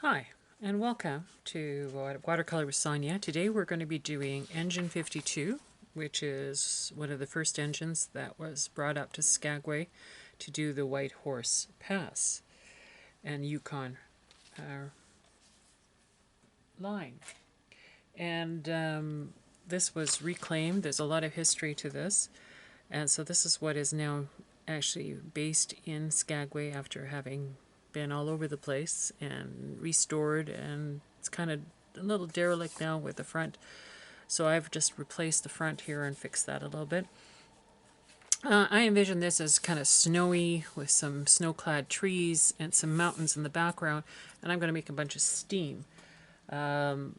Hi, and welcome to Watercolor with Sonia. Today we're going to be doing Engine 52, which is one of the first engines that was brought up to Skagway to do the Whitehorse Pass and Yukon line. And this was reclaimed. There's a lot of history to this. And so this is what is now actually based in Skagway after having been all over the place and restored, and it's kind of a little derelict now with the front. So I've just replaced the front here and fixed that a little bit. I envision this as kind of snowy with some snow-clad trees and some mountains in the background, and I'm going to make a bunch of steam. I'm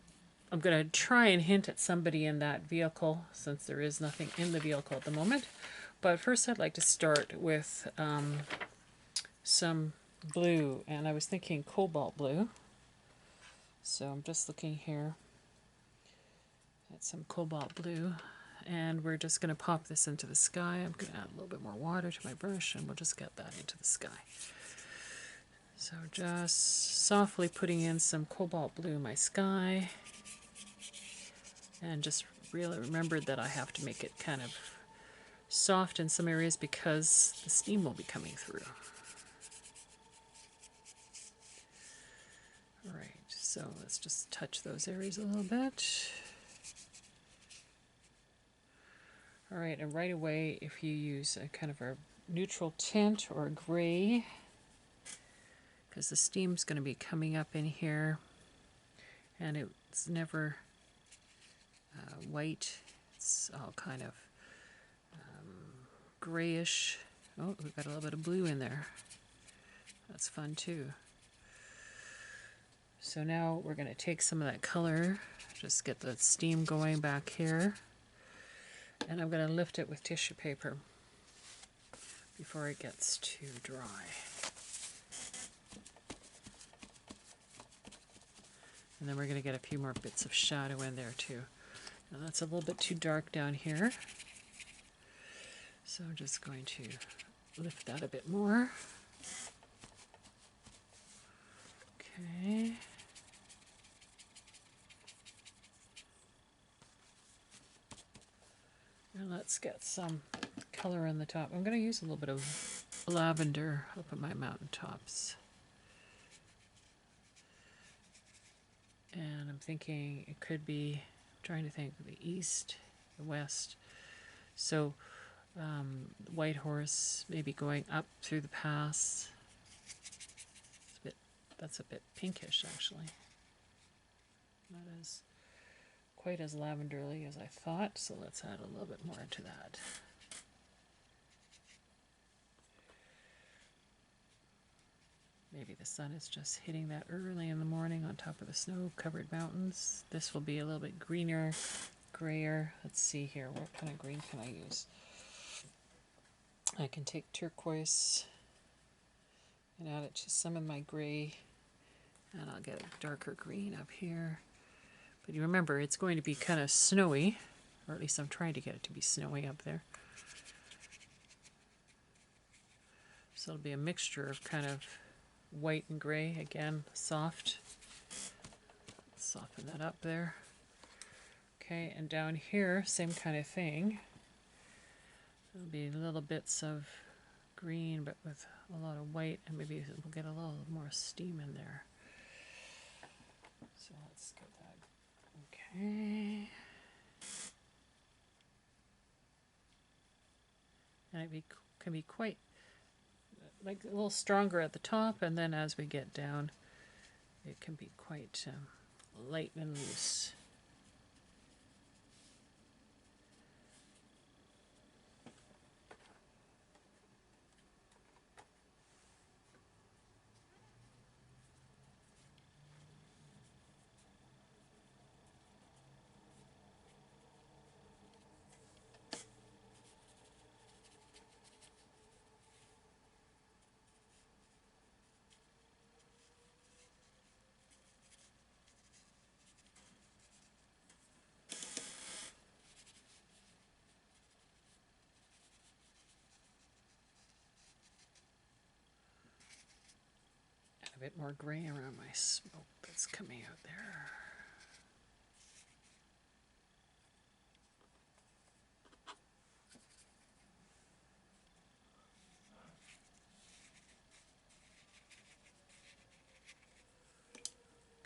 going to try and hint at somebody in that vehicle since there is nothing in the vehicle at the moment. But first I'd like to start with some blue, and I was thinking cobalt blue. So I'm just looking here at some cobalt blue, and we're just going to pop this into the sky. I'm going to add a little bit more water to my brush, and we'll just get that into the sky. So just softly putting in some cobalt blue in my sky, and just really remembered that I have to make it kind of soft in some areas because the steam will be coming through. Alright, so let's just touch those areas a little bit. Alright, and right away, if you use a kind of a neutral tint or a gray, because the steam's going to be coming up in here, and it's never white, it's all kind of grayish. Oh, we've got a little bit of blue in there. That's fun too. So now we're going to take some of that color, just get the steam going back here, and I'm going to lift it with tissue paper before it gets too dry. And then we're going to get a few more bits of shadow in there too. Now that's a little bit too dark down here, so I'm just going to lift that a bit more. Okay. And let's get some color on the top. I'm going to use a little bit of lavender up at my mountaintops. And I'm thinking it could be, I'm trying to think of the east, the west. So Whitehorse maybe going up through the pass. That's a bit pinkish actually. Not as quite as lavenderly as I thought, so let's add a little bit more to that. Maybe the sun is just hitting that early in the morning on top of the snow-covered mountains. This will be a little bit greener, grayer. Let's see here, what kind of green can I use? I can take turquoise and add it to some of my gray, and I'll get a darker green up here. But you remember, it's going to be kind of snowy, or at least I'm trying to get it to be snowy up there. So it'll be a mixture of kind of white and gray, again, soft. Soften that up there. Okay, and down here, same kind of thing. There'll be little bits of green, but with a lot of white, and maybe we'll get a little more steam in there. So let's get that. Okay. And it can be quite, like a little stronger at the top, and then as we get down, it can be quite light and loose. bit more gray around my smoke that's coming out there.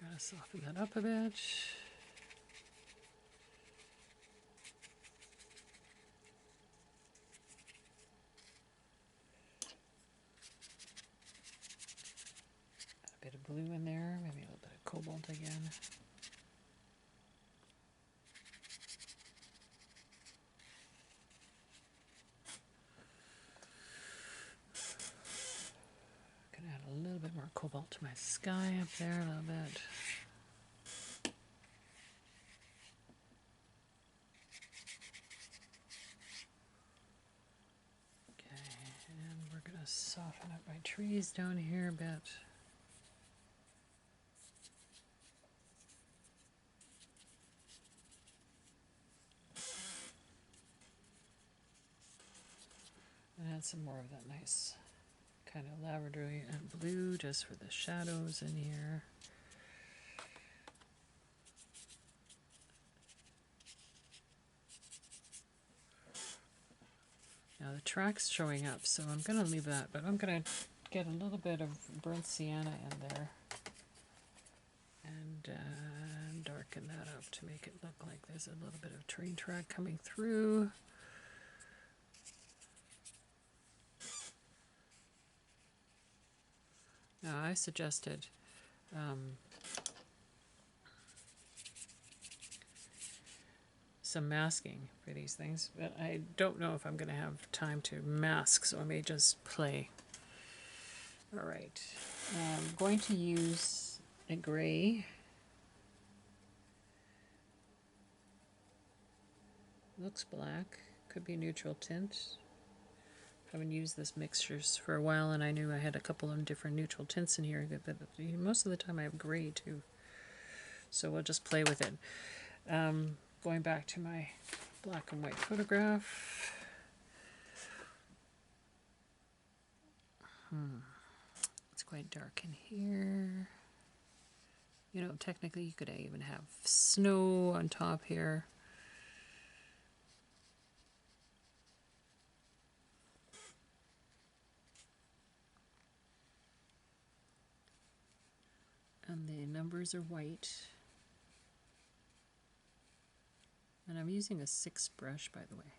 Gotta soften that up a bit. A bit of blue in there, maybe a little bit of cobalt again. Gonna add a little bit more cobalt to my sky up there, a little bit. Soften up my trees down here a bit. And add some more of that nice kind of lavendery and blue just for the shadows in here. Now the track's showing up, so I'm going to leave that, but I'm going to get a little bit of burnt sienna in there and darken that up to make it look like there's a little bit of train track coming through. Now I suggested some masking for these things, but I don't know if I'm going to have time to mask, so I may just play. Alright, I'm going to use a gray. Looks black, could be neutral tint. Haven't used this mixtures for a while, and I knew I had a couple of different neutral tints in here, but most of the time I have gray too. So we'll just play with it. Going back to my black and white photograph. It's quite dark in here. You know, technically you could even have snow on top here. And the numbers are white. And I'm using a 6 brush, by the way.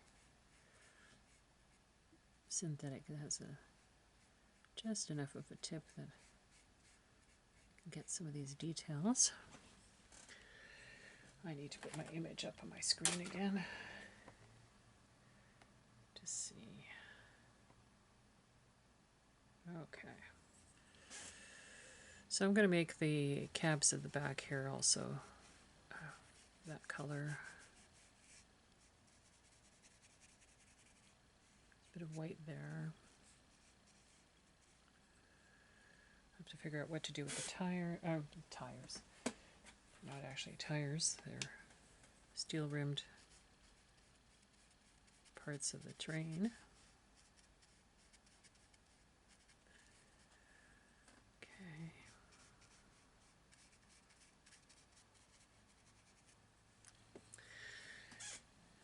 Synthetic, that has just enough of a tip that I can get some of these details. I need to put my image up on my screen again to see. Okay. So I'm going to make the cabs at the back here also that color. Bit of white there. I have to figure out what to do with the tires. Not actually tires, they're steel-rimmed parts of the train. Okay.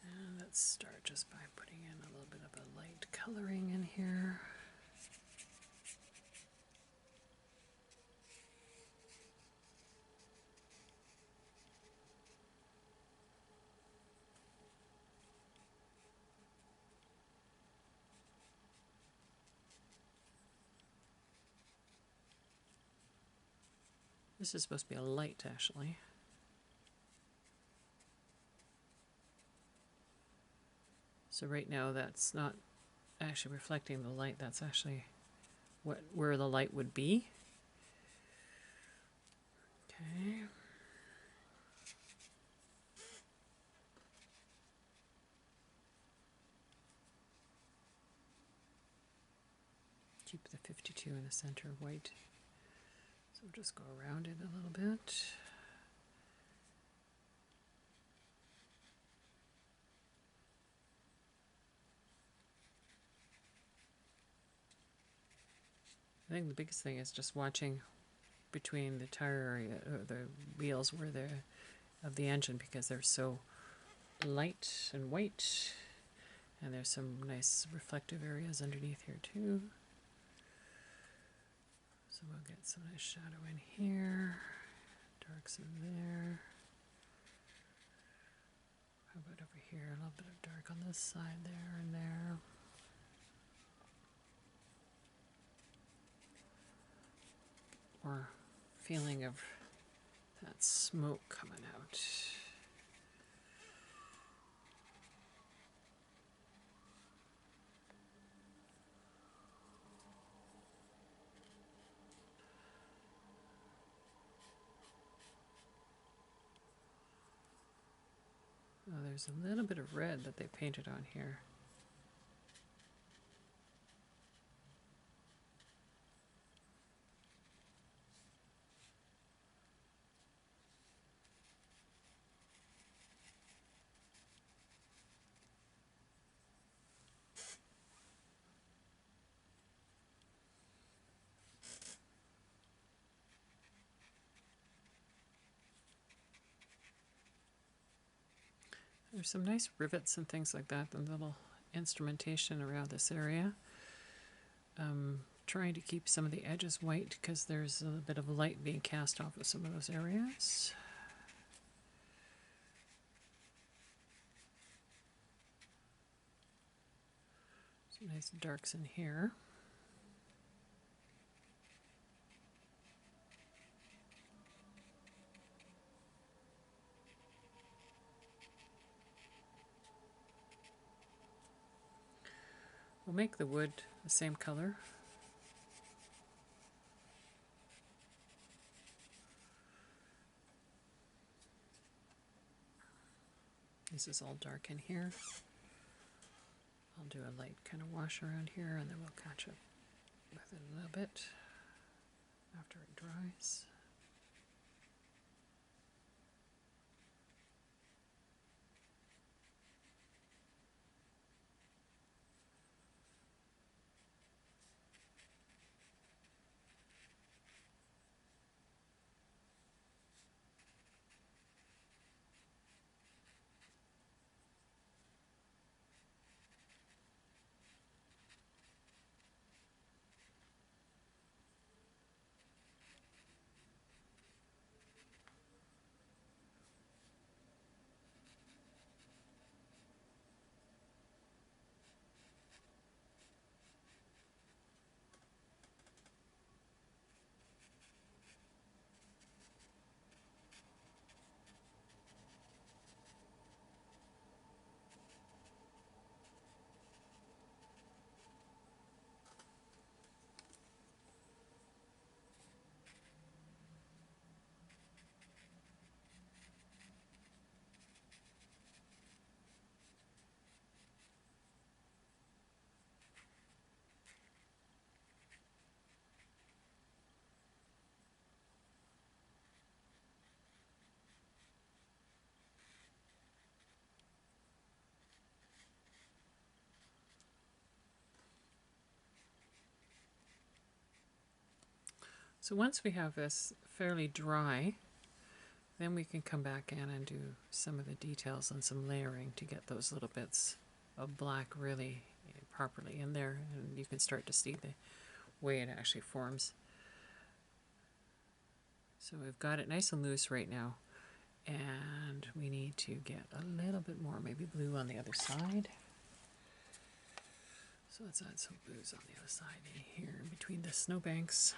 And let's start just by putting in a little bit of a light coloring in here. This is supposed to be a light, actually. So right now that's not actually reflecting the light, that's actually where the light would be. Okay. Keep the 52 in the center white. So we'll just go around it a little bit. I think the biggest thing is just watching between the tire area, or the wheels where of the engine, because they're so light and white. And there's some nice reflective areas underneath here too. So we'll get some nice shadow in here, darks in there. How about over here? A little bit of dark on this side there and there. More feeling of that smoke coming out. Oh, there's a little bit of red that they painted on here. There's some nice rivets and things like that, and little instrumentation around this area. Trying to keep some of the edges white because there's a bit of light being cast off of some of those areas. Some nice darks in here. We'll make the wood the same color. This is all dark in here. I'll do a light kind of wash around here, and then we'll catch up with it a little bit after it dries. So once we have this fairly dry, then we can come back in and do some of the details and some layering to get those little bits of black really properly in there, and you can start to see the way it actually forms. So we've got it nice and loose right now, and we need to get a little bit more, maybe blue on the other side. So let's add some blues on the other side in here, in between the snowbanks.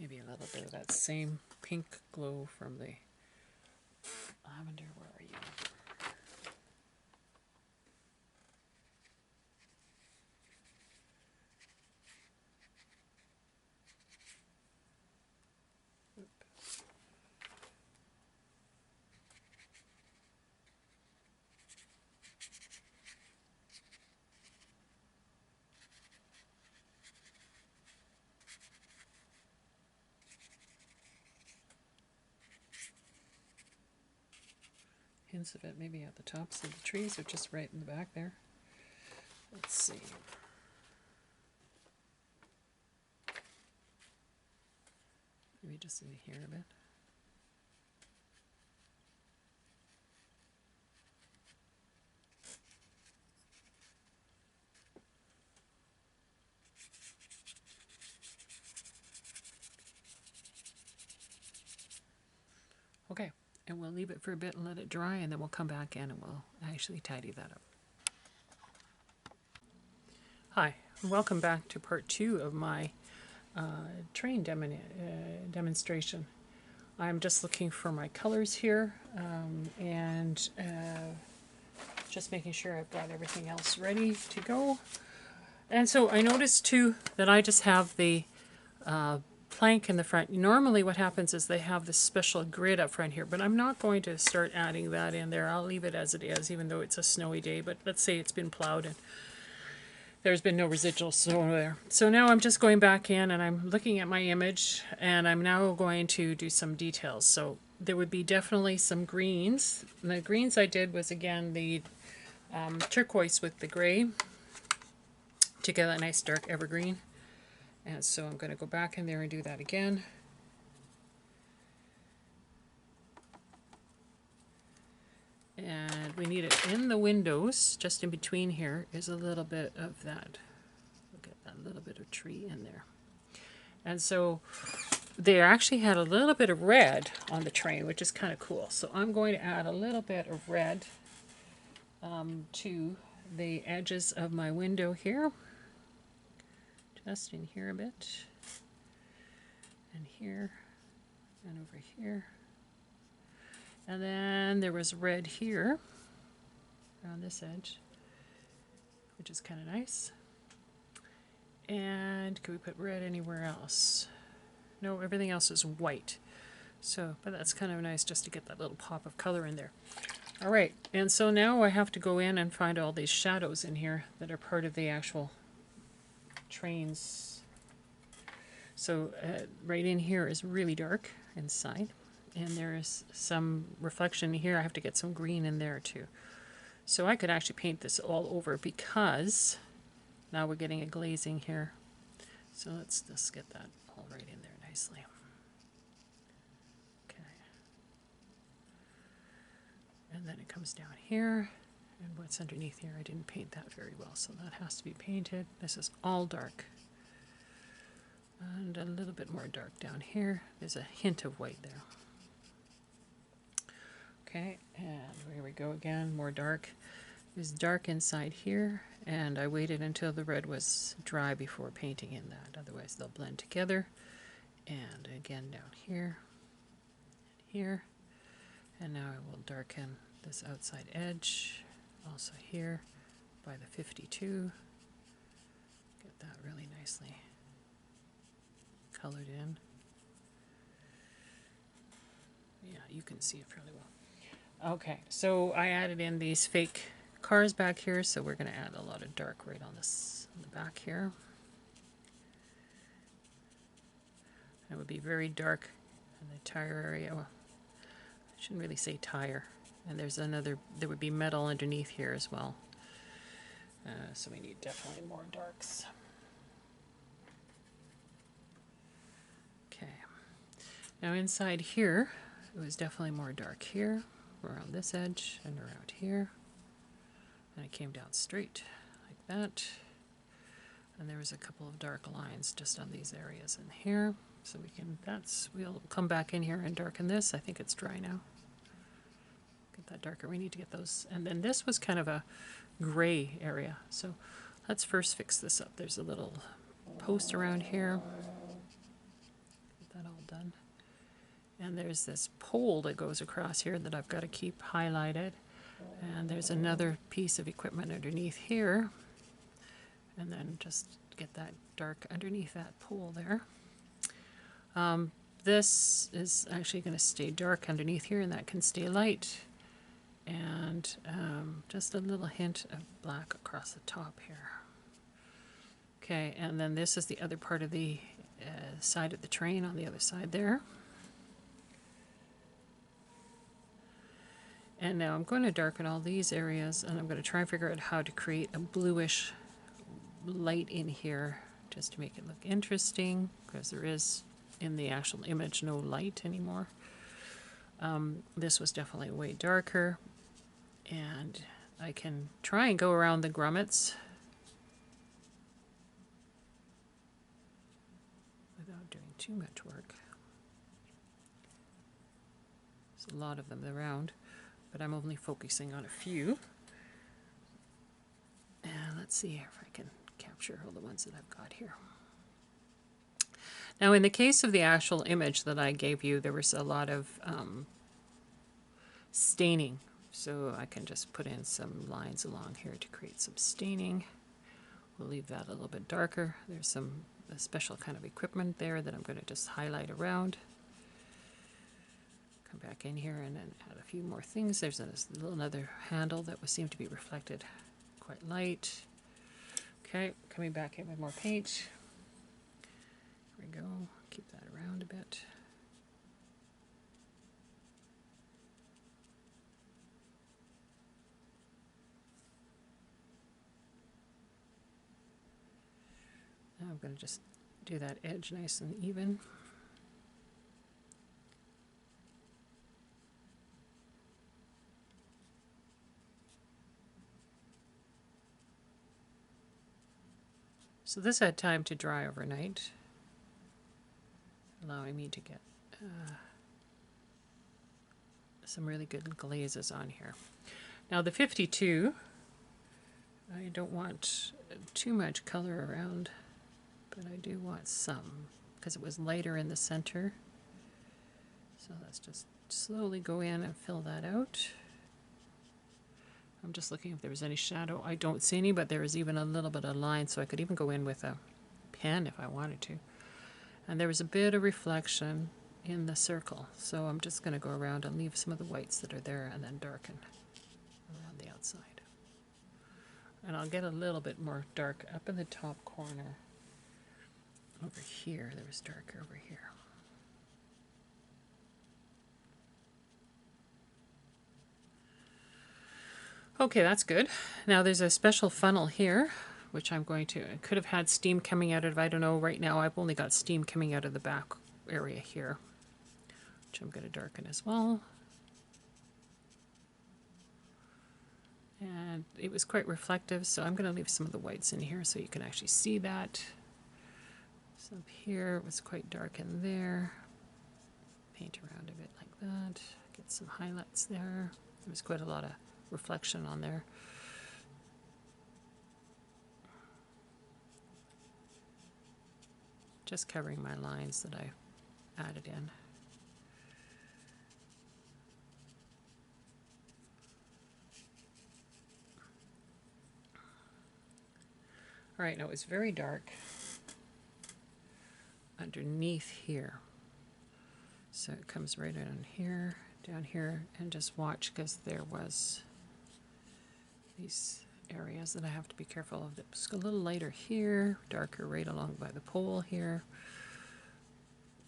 Maybe a little bit of that same pink glow from the lavender. Where are you? Hints of it maybe at the tops of the trees or just right in the back there. Let's see. Maybe just in here a bit. Okay, and we'll leave it for a bit and let it dry, and then we'll come back in and we'll actually tidy that up. Hi, welcome back to part 2 of my train demonstration. I'm just looking for my colors here and just making sure I've got everything else ready to go. And so I noticed too that I just have the plank in the front. Normally what happens is they have this special grid up front here, but I'm not going to start adding that in there. I'll leave it as it is, even though it's a snowy day. But let's say it's been plowed and there's been no residual snow there. So now I'm just going back in and I'm looking at my image, and I'm now going to do some details. So there would be definitely some greens. And the greens I did was, again, the turquoise with the gray to get a nice dark evergreen. And so I'm going to go back in there and do that again. And we need it in the windows, just in between here is a little bit of that. Look at that little bit of tree in there. And so they actually had a little bit of red on the train, which is kind of cool. So I'm going to add a little bit of red to the edges of my window here. Just in here a bit. And here. And over here. And then there was red here around this edge, which is kind of nice. And could we put red anywhere else? No, everything else is white. So, but that's kind of nice just to get that little pop of color in there. All right, and so now I have to go in and find all these shadows in here that are part of the actual trains. So right in here is really dark inside. And there is some reflection here. I have to get some green in there too. So I could actually paint this all over, because now we're getting a glazing here. So let's just get that all right in there nicely. Okay. And then it comes down here. And what's underneath here, I didn't paint that very well, so that has to be painted. This is all dark. And a little bit more dark down here. There's a hint of white there. Okay, and here we go again, more dark. There's dark inside here, and I waited until the red was dry before painting in that, otherwise they'll blend together. And again down here, and here. And now I will darken this outside edge, also here by the 52. Get that really nicely colored in. Yeah, you can see it fairly well. Okay, so I added in these fake cars back here, so we're going to add a lot of dark right on this on the back here. It would be very dark in the tire area. Well, I shouldn't really say tire. And there's another, there would be metal underneath here as well. So we need definitely more darks. Okay. Now inside here, it was definitely more dark here, around this edge, and around here. And it came down straight like that. And there was a couple of dark lines just on these areas in here. So we can, we'll come back in here and darken this. I think it's dry now. Get that darker. We need to get those. And then this was kind of a gray area. So let's first fix this up. There's a little post around here. Get that all done. And there's this pole that goes across here that I've got to keep highlighted. And there's another piece of equipment underneath here. And then just get that dark underneath that pole there. This is actually going to stay dark underneath here, and that can stay light. And just a little hint of black across the top here. Okay, and then this is the other part of the side of the train on the other side there. And now I'm going to darken all these areas, and I'm going to try and figure out how to create a bluish light in here just to make it look interesting, because there is in the actual image, no light anymore. This was definitely way darker, and I can try and go around the grommets without doing too much work. There's a lot of them around, but I'm only focusing on a few. And let's see if I can capture all the ones that I've got here. Now, in the case of the actual image that I gave you, there was a lot of staining. So I can just put in some lines along here to create some staining. We'll leave that a little bit darker. There's some special kind of equipment there that I'm going to just highlight around. Come back in here and then add a few more things. There's another handle that would seem to be reflected quite light. Okay, coming back in with more paint. Here we go. Keep that around a bit. Now I'm going to just do that edge nice and even. So this had time to dry overnight, allowing me to get some really good glazes on here. Now the 52, I don't want too much color around, but I do want some because it was lighter in the center. So let's just slowly go in and fill that out. I'm just looking if there was any shadow. I don't see any, but there is even a little bit of line, so I could even go in with a pen if I wanted to. And there was a bit of reflection in the circle, so I'm just going to go around and leave some of the whites that are there and then darken around the outside. And I'll get a little bit more dark up in the top corner. Over here, there was darker over here. Okay, that's good. Now there's a special funnel here, which I'm going to, I could have had steam coming out of, I don't know, right now I've only got steam coming out of the back area here, which I'm going to darken as well. And it was quite reflective, so I'm going to leave some of the whites in here so you can actually see that. So up here it was quite dark in there. Paint around a bit like that. Get some highlights there. There was quite a lot of reflection on there. Just covering my lines that I added in. All right, now it's very dark underneath here. So it comes right in here, down here, and just watch because there was these areas that I have to be careful of. It's a little lighter here, darker right along by the pole here.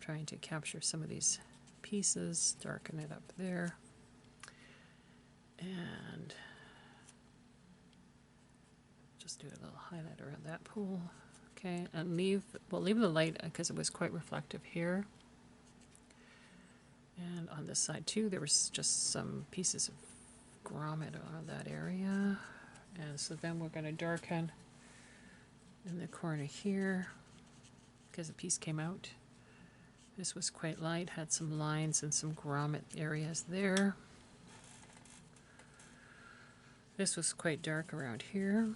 Trying to capture some of these pieces, darken it up there. And just do a little highlight around that pole. Okay, and we'll leave the light because it was quite reflective here. And on this side too, there was just some pieces of grommet on that area. And so then we're going to darken in the corner here because the piece came out. This was quite light, had some lines and some grommet areas there. This was quite dark around here.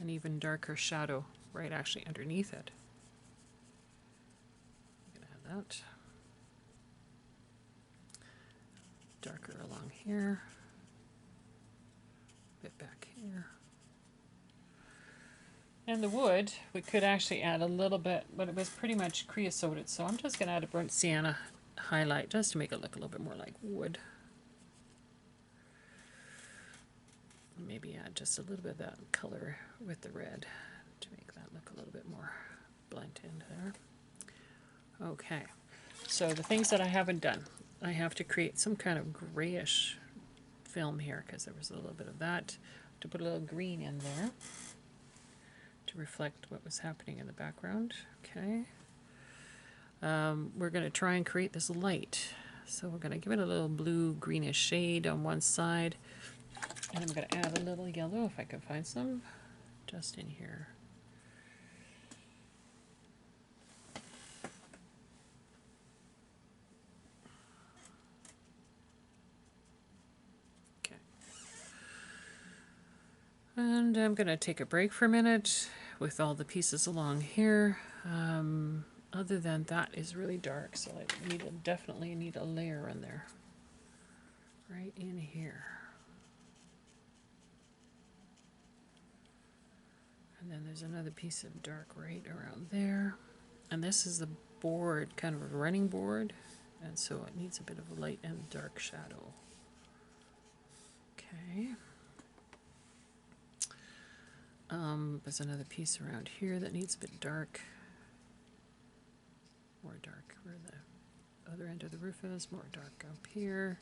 An even darker shadow right actually underneath it. I'm going to add that. Darker along here. A bit back here. And the wood, we could actually add a little bit, but it was pretty much creosoted, so I'm just going to add a burnt sienna highlight just to make it look a little bit more like wood. Maybe add just a little bit of that color with the red to make that look a little bit more blend in there. Okay, so the things that I haven't done, I have to create some kind of grayish film here because there was a little bit of that. to put a little green in there to reflect what was happening in the background. Okay. We're going to try and create this light. So we're going to give it a little blue greenish shade on one side. And I'm going to add a little yellow, if I can find some, just in here. Okay. And I'm going to take a break for a minute with all the pieces along here. Other than that is really dark, so I definitely need a layer in there. Right in here. And then there's another piece of dark right around there. And this is the board, kind of a running board, and so it needs a bit of a light and dark shadow. Okay. There's another piece around here that needs a bit dark. More dark where the other end of the roof is, more dark up here.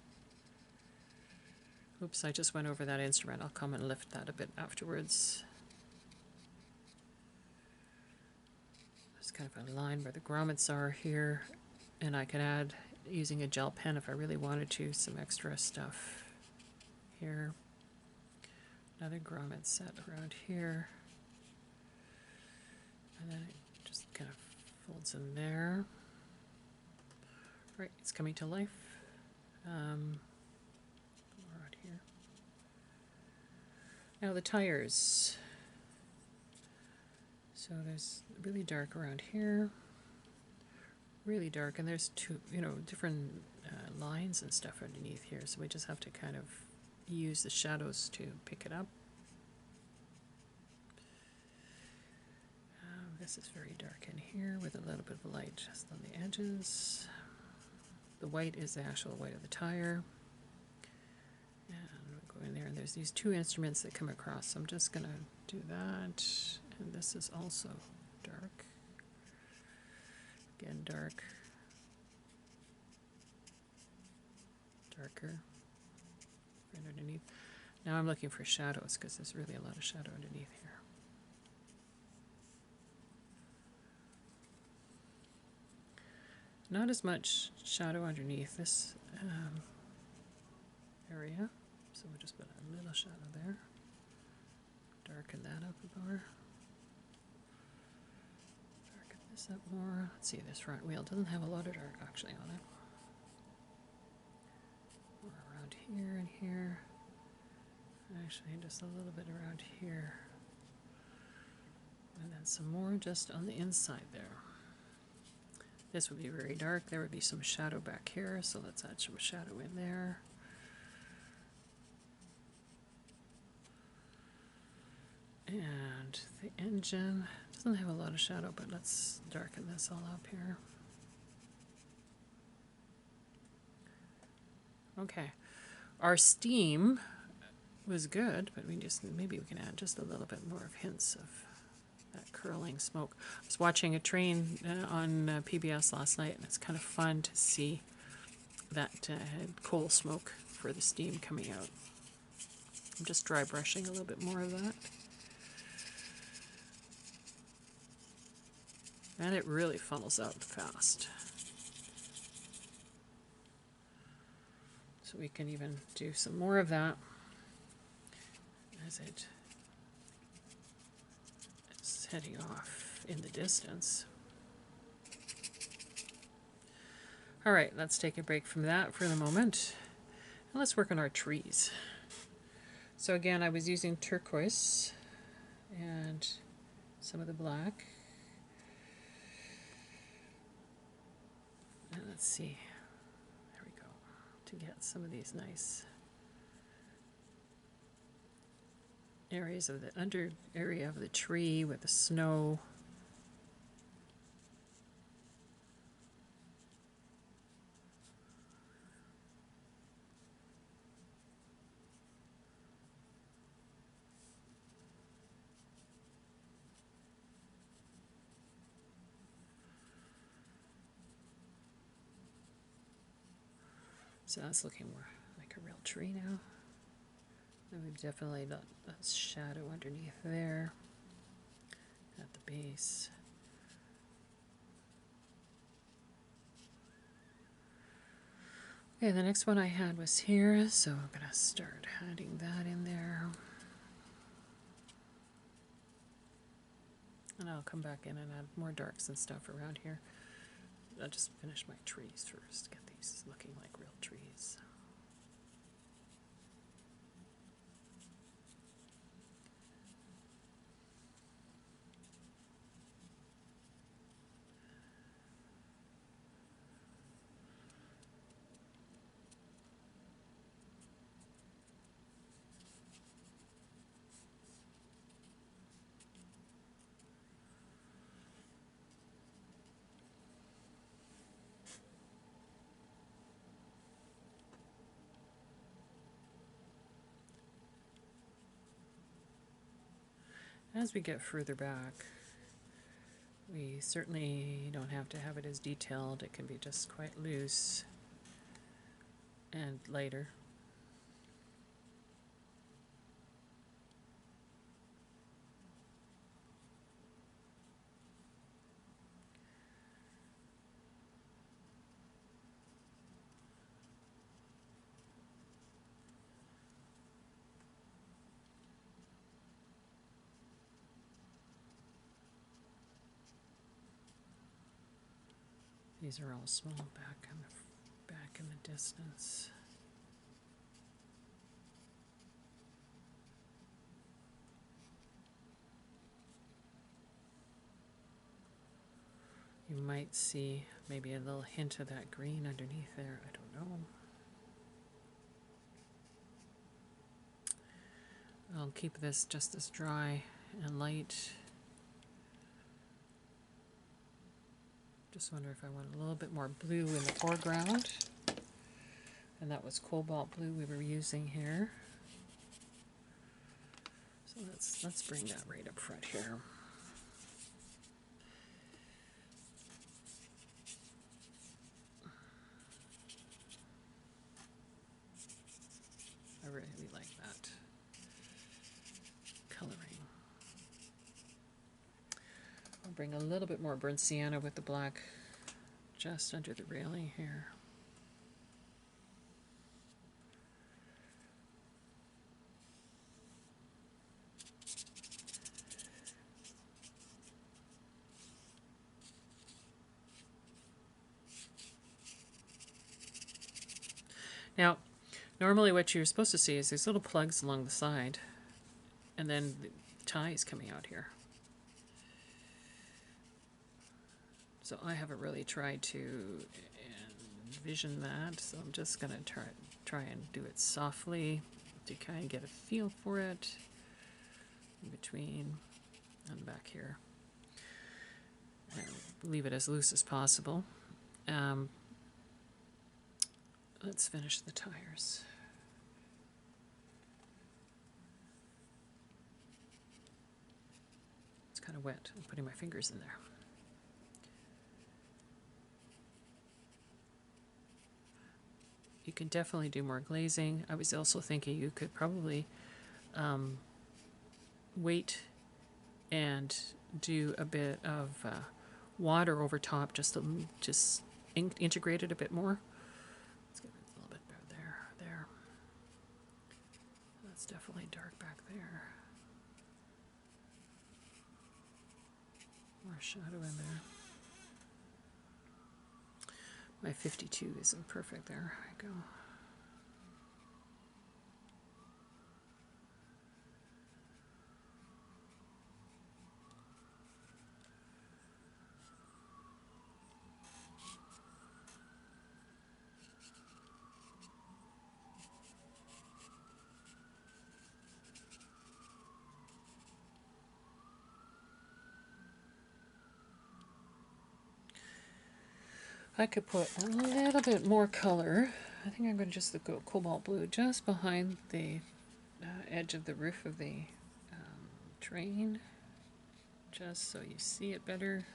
Oops, I just went over that instrument. I'll come and lift that a bit afterwards. There's kind of a line where the grommets are here, and I could add, using a gel pen if I really wanted to, some extra stuff here. Another grommet set around here. And then it just kind of folds in there. Right, it's coming to life. Around here. Now the tires. So there's really dark around here. Really dark, and there's two, different lines and stuff underneath here. So we just have to kind of use the shadows to pick it up. This is very dark in here with a little bit of light just on the edges. The white is the actual white of the tire. And we'll go in there, and there's these two instruments that come across. So I'm just going to do that. And this is also dark. Again, dark. Darker. Right underneath. Now I'm looking for shadows because there's really a lot of shadow underneath here. Not as much shadow underneath this area, so we'll just put a little shadow there. Darken that up more. Darken this up more. Let's see, this front wheel doesn't have a lot of dark actually on it. More around here and here. Actually, just a little bit around here. And then some more just on the inside there. This would be very dark. There would be some shadow back here, so let's add some shadow in there. And the engine doesn't have a lot of shadow, but let's darken this all up here. Okay, our steam was good, but maybe we can add just a little bit more of hints of that curling smoke. I was watching a train on PBS last night, and it's kind of fun to see that coal smoke for the steam coming out. I'm just dry brushing a little bit more of that. And it really funnels out fast. So we can even do some more of that as it is heading off in the distance. All right, let's take a break from that for the moment. And let's work on our trees. So again, I was using turquoise and some of the black. And let's see, there we go, to get some of these nice areas of the under area of the tree with the snow. So that's looking more like a real tree now. And we've definitely got a shadow underneath there at the base. Okay, the next one I had was here, so I'm going to start adding that in there. And I'll come back in and add more darks and stuff around here. I'll just finish my trees first, get these looking like real trees. As we get further back, we certainly don't have to have it as detailed. It can be just quite loose and lighter. These are all small back in the distance. You might see maybe a little hint of that green underneath there. I don't know. I'll keep this just as dry and light. Just wonder if I want a little bit more blue in the foreground. And that was Cobalt Blue we were using here. So let's bring that right up front here. I really like that coloring. I'll bring a little bit more burnt sienna with the black just under the railing here. Now, normally what you're supposed to see is these little plugs along the side, and then the ties coming out here. So I haven't really tried to envision that, so I'm just going to try and do it softly to kind of get a feel for it in between and back here. And leave it as loose as possible. Let's finish the tires. It's kind of wet. I'm putting my fingers in there. You can definitely do more glazing. I was also thinking you could probably wait and do a bit of water over top just to integrate it a bit more. Let's get a little bit better there. That's definitely dark back there. More shadow in there. My 52 isn't perfect. There I go. I could put a little bit more color. I think I'm going to just go Cobalt Blue just behind the edge of the roof of the train, just so you see it better.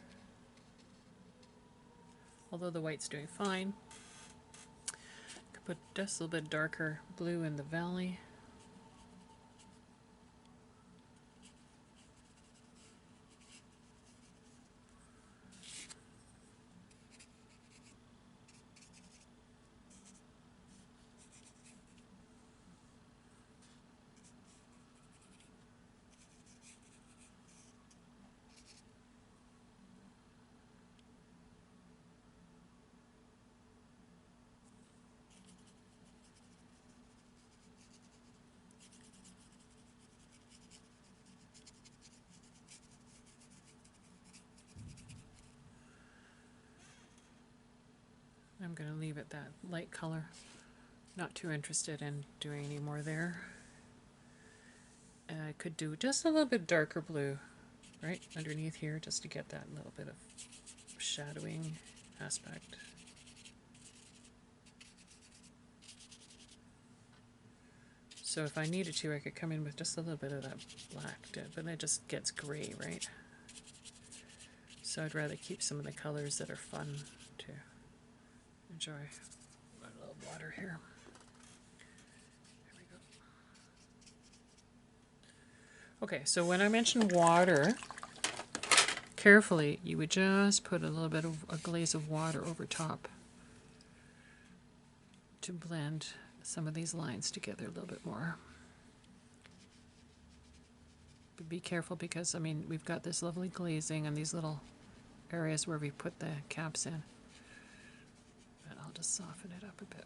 Although the white's doing fine. Could put just a little bit darker blue in the valley. I'm going to leave it that light color. Not too interested in doing any more there. And I could do just a little bit darker blue right underneath here just to get that little bit of shadowing aspect. So if I needed to, I could come in with just a little bit of that black, but it just gets gray, right? So I'd rather keep some of the colors that are fun to enjoy. A little water here. There we go. Okay, so when I mention water, carefully, you would just put a little bit of a glaze of water over top to blend some of these lines together a little bit more. But be careful because, I mean, we've got this lovely glazing and these little areas where we put the caps in. But I'll just soften it up a bit.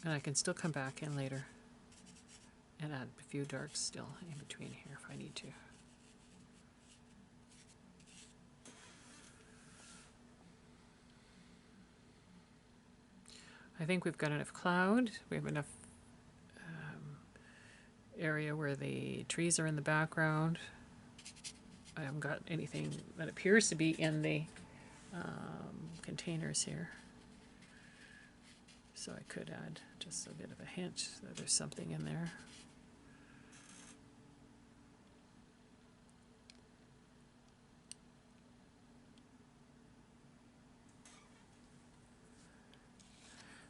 And I can still come back in later and add a few darks still in between here if I need to. I think we've got enough cloud. We have enough area where the trees are in the background. I haven't got anything that appears to be in the containers here. So I could add just a bit of a hint that there's something in there.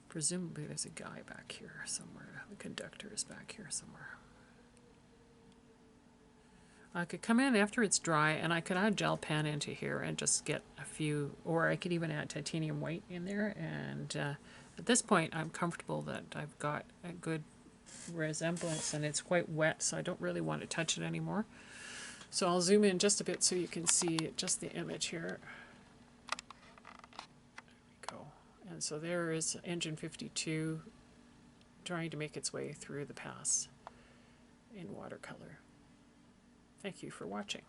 Presumably there's a guy back here somewhere. The conductor is back here somewhere. I could come in after it's dry and I could add gel pen into here and just get a few, or I could even add titanium white in there. And at this point I'm comfortable that I've got a good resemblance and it's quite wet, so I don't really want to touch it anymore. So I'll zoom in just a bit so you can see just the image here. There we go. And so there is engine 52 trying to make its way through the pass in watercolor. Thank you for watching.